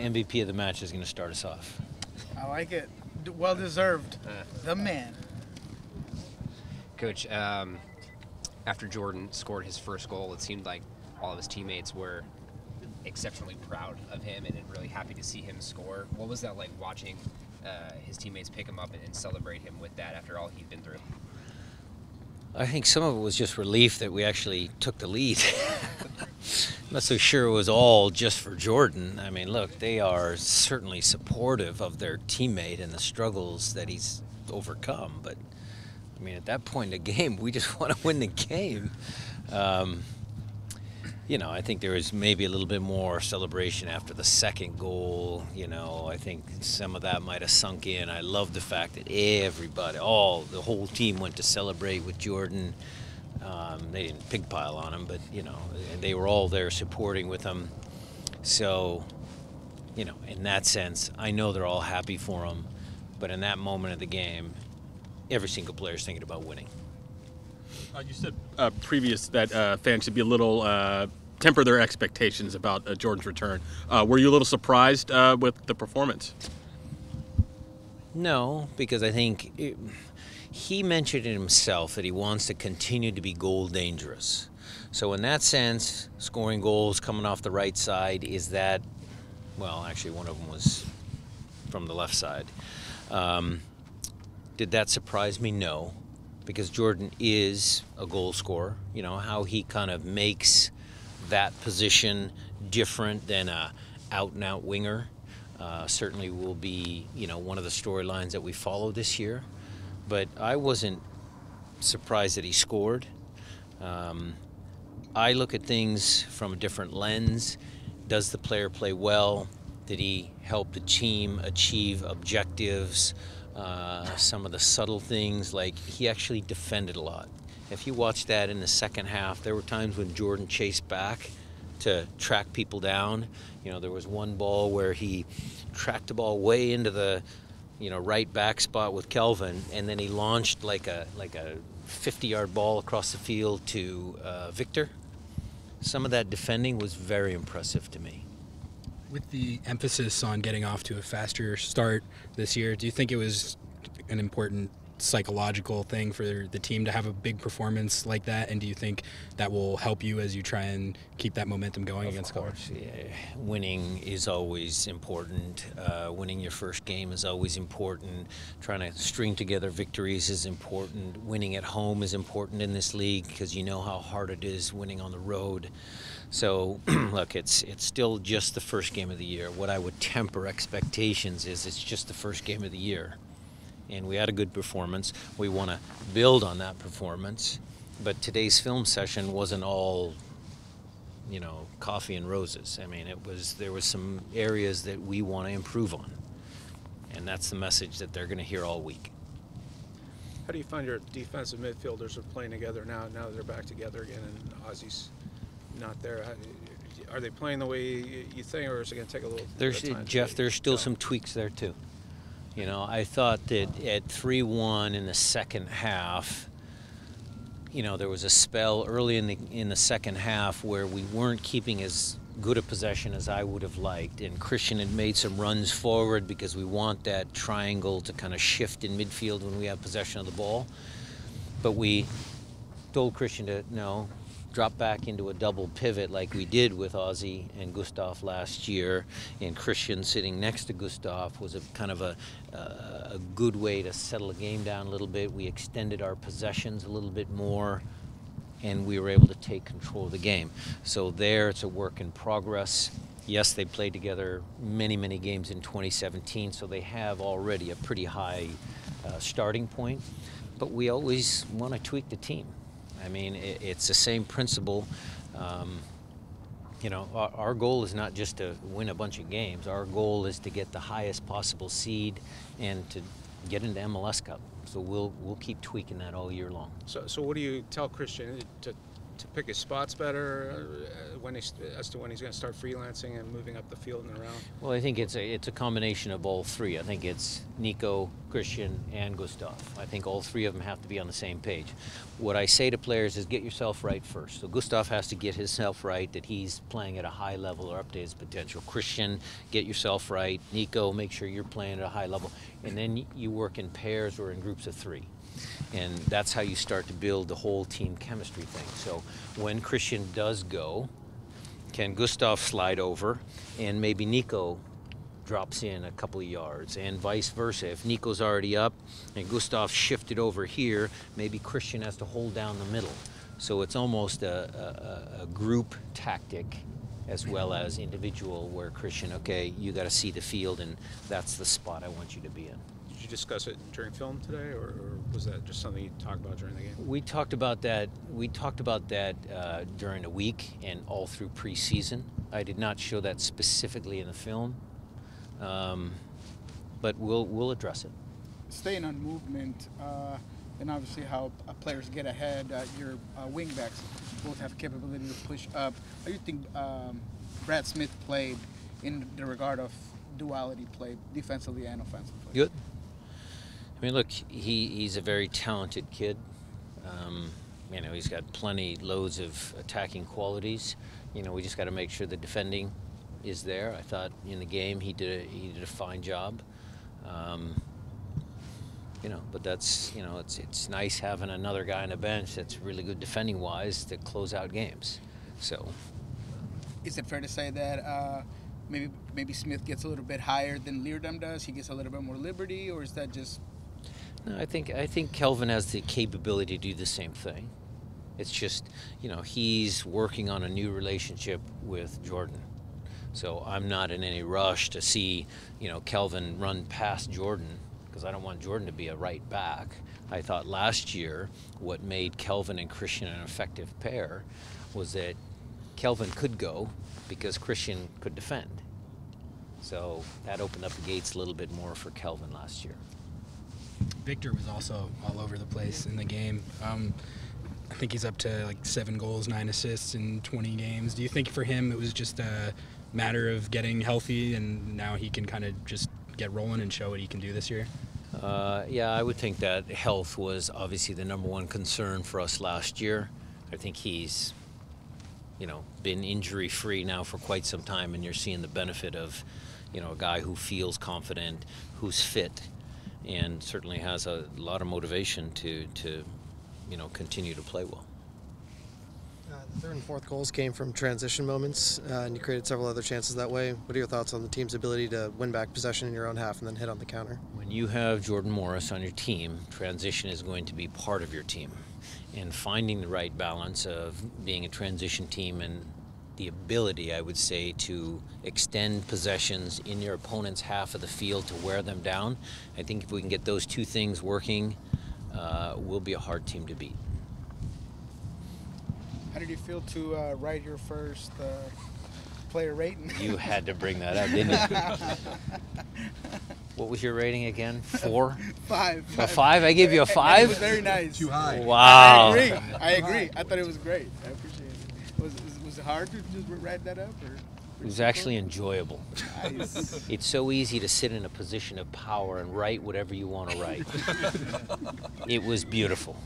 MVP of the match is going to start us off. I like it. Well deserved. The man. Coach, after Jordan scored his first goal, it seemed like all of his teammates were exceptionally proud of him and really happy to see him score. What was that like watching his teammates pick him up and celebrate him with that after all he'd been through? I think some of it was just relief that we actually took the lead. I'm not so sure it was all just for Jordan. I mean, look, they are certainly supportive of their teammate and the struggles that he's overcome. But, I mean, at that point in the game, we just want to win the game. You know, I think there was maybe a little bit more celebration after the second goal. You know, I think some of that might have sunk in. I love the fact that everybody, the whole team went to celebrate with Jordan. They didn't pigpile on him, but, you know, they were all there supporting with him. So, you know, in that sense, I know they're all happy for him. But in that moment of the game, every single player is thinking about winning. You said previous that fans should be a little temper their expectations about Jordan's return. Were you a little surprised with the performance? No, because I think he mentioned it himself that he wants to continue to be goal dangerous. So in that sense, scoring goals coming off the right side is that, well, actually one of them was from the left side. Did that surprise me? No. Because Jordan is a goal scorer. You know, how he kind of makes that position different than a out-and-out winger certainly will be, you know, one of the storylines that we follow this year. But I wasn't surprised that he scored. I look at things from a different lens. Does the player play well? Did he help the team achieve objectives? Some of the subtle things, like he actually defended a lot. If you watch that in the second half, there were times when Jordan chased back to track people down. You know, there was one ball where he tracked the ball way into the, you know, right back spot with Kelvin, and then he launched like a 50-yard ball across the field to Victor. Some of that defending was very impressive to me. With the emphasis on getting off to a faster start this year, do you think it was an important psychological thing for the team to have a big performance like that? And do you think that will help you as you try and keep that momentum going against Colorado? Yeah. Winning is always important. Winning your first game is always important. Trying to string together victories is important. Winning at home is important in this league because you know how hard it is winning on the road. So, look, it's still just the first game of the year. What I would temper expectations is it's just the first game of the year. And we had a good performance. We want to build on that performance. But today's film session wasn't all, you know, coffee and roses. I mean, there was some areas that we want to improve on. And that's the message that they're going to hear all week. How do you find your defensive midfielders are playing together now that they're back together again and Ozzy's not there? Are they playing the way you think, or is it going to take a little bit of time? Jeff, there's still some tweaks there too. You know, I thought that at 3-1 in the second half, you know, there was a spell early in the second half where we weren't keeping as good a possession as I would have liked, and Cristian had made some runs forward because we want that triangle to kind of shift in midfield when we have possession of the ball. But we told Cristian to drop back into a double pivot like we did with Ozzy and Gustav last year, and Cristian sitting next to Gustav was a kind of a good way to settle the game down a little bit. We extended our possessions a little bit more, and we were able to take control of the game. So there, it's a work in progress. Yes, they played together many, many games in 2017, so they have already a pretty high starting point, but we always want to tweak the team. I mean, it's the same principle. You know, our goal is not just to win a bunch of games. Our goal is to get the highest possible seed and to get into MLS Cup. So we'll keep tweaking that all year long. So what do you tell Cristian to to pick his spots better as to when he's going to start freelancing and moving up the field and around? Well, I think it's a combination of all three. I think it's Nico, Christian, and Gustav. I think all three of them have to be on the same page. What I say to players is get yourself right first. So Gustav has to get himself right, that he's playing at a high level or up to his potential. Christian, get yourself right. Nico, make sure you're playing at a high level. And then you work in pairs or in groups of three. And that's how you start to build the whole team chemistry thing. So when Christian does go, can Gustav slide over and maybe Nico drops in a couple of yards, and vice versa. If Nico's already up and Gustav shifted over here, maybe Christian has to hold down the middle. So it's almost a group tactic as well as individual, where Christian, okay, you got to see the field, and that's the spot I want you to be in. Did you discuss it during film today, or was that just something you talked about during the game? We talked about that. We talked about that during the week and all through preseason. I did not show that specifically in the film, but we'll address it. Staying on movement, and obviously how players get ahead. Your wingbacks both have capability to push up. How do you think Brad Smith played in the regard of duality play, defensively and offensively? Good. I mean, look, he's a very talented kid. You know, he's got loads of attacking qualities. You know, we just got to make sure the defending is there. I thought in the game he did a fine job. You know, but that's, you know, it's nice having another guy on the bench that's really good defending wise to close out games. So, is it fair to say that maybe Smith gets a little bit higher than Leerdam does? He gets a little bit more liberty, or is that just? No, I think Kelvin has the capability to do the same thing. It's just, you know, he's working on a new relationship with Jordan. So I'm not in any rush to see, you know, Kelvin run past Jordan, because I don't want Jordan to be a right back. I thought last year what made Kelvin and Christian an effective pair was that Kelvin could go because Christian could defend. So that opened up the gates a little bit more for Kelvin last year. Victor was also all over the place in the game. I think he's up to like 7 goals, 9 assists in 20 games. Do you think for him it was just a matter of getting healthy and now he can kind of just get rolling and show what he can do this year? Yeah, I would think that health was obviously the #1 concern for us last year. I think he's, you know, been injury-free now for quite some time, and you're seeing the benefit of, you know, a guy who feels confident, who's fit, and certainly has a lot of motivation to you know, continue to play well. The third and fourth goals came from transition moments, and you created several other chances that way. What are your thoughts on the team's ability to win back possession in your own half and then hit on the counter? When you have Jordan Morris on your team, transition is going to be part of your team. And finding the right balance of being a transition team and the ability, I would say, to extend possessions in your opponent's half of the field to wear them down. I think if we can get those two things working, we'll be a hard team to beat. How did you feel to write your first player rating? You had to bring that up, didn't you? What was your rating again? 4? 5. A 5? I gave you a 5? It was very nice. Too high. Wow. I agree. I thought it was great. I appreciate it. Was it hard to just write that up? Or It was actually enjoyable. nice. It's so easy to sit in a position of power and write whatever you want to write. It was beautiful.